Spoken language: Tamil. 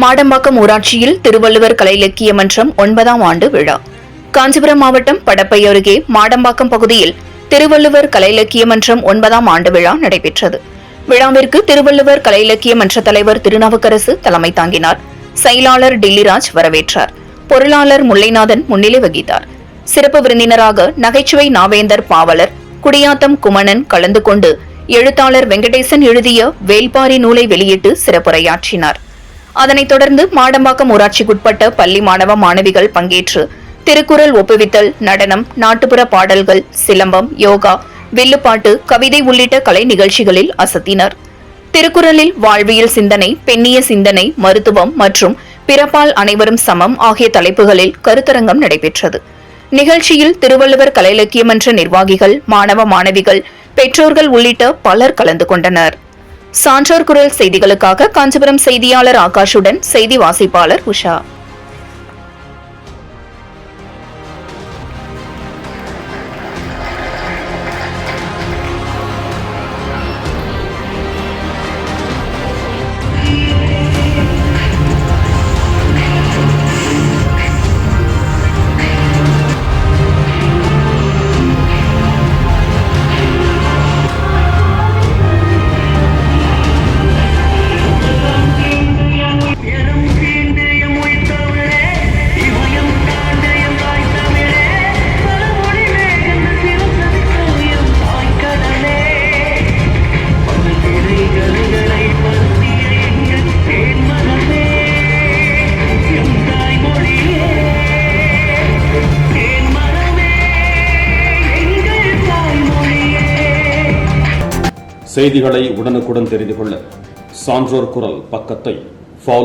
மாடம்பாக்கம் ஊராட்சியில் திருவள்ளுவர் கலை இலக்கிய மன்றம் 9ஆம் ஆண்டு விழா. காஞ்சிபுரம் மாவட்டம் படப்பை அருகே மாடம்பாக்கம் பகுதியில் திருவள்ளுவர் கலை இலக்கிய மன்றம் 9ஆம் ஆண்டு விழா நடைபெற்றது. விழாவிற்கு திருவள்ளுவர் கலை இலக்கிய மன்ற தலைவர் திருநாவுக்கரசு தலைமை தாங்கினார். செயலாளர் டில்லிராஜ் வரவேற்றார். பொருளாளர் முல்லைநாதன் முன்னிலை வகித்தார். சிறப்பு விருந்தினராக நகைச்சுவை நாவேந்தர் பாவலர், குடியாத்தம் குமணன் கலந்து கொண்டு எழுத்தாளர் வெங்கடேசன் எழுதிய வேல்பாரி நூலை வெளியிட்டு சிறப்புரையாற்றினார். அதனைத் தொடர்ந்து மாடம்பாக்கம் ஊராட்சிக்குட்பட்ட பள்ளி மாணவ மாணவிகள் பங்கேற்று திருக்குறள் ஒப்புவித்தல், நடனம், நாட்டுப்புற பாடல்கள், சிலம்பம், யோகா, வில்லுப்பாட்டு, கவிதை உள்ளிட்ட கலை நிகழ்ச்சிகளில் அசத்தினர். திருக்குறளில் வாழ்வியல் சிந்தனை, பெண்ணிய சிந்தனை, மருத்துவம் மற்றும் பிறப்பால் அனைவரும் சமம் ஆகிய தலைப்புகளில் கருத்தரங்கம் நடைபெற்றது. நிகழ்ச்சியில் திருவள்ளுவர் கலை இலக்கிய மன்ற நிர்வாகிகள், மாணவ மாணவிகள், பெற்றோர்கள் உள்ளிட்ட பலர் கலந்து கொண்டனர். சான்றோர் குரல் செய்திகளுக்காக காஞ்சிபுரம் செய்தியாளர் ஆகாஷுடன் செய்தி வாசிப்பாளர் உஷா. செய்திகளை உடனுக்குடன் தெரிந்து கொள்ள சான்றோர் குரல் பக்கத்தை ஃபாலோ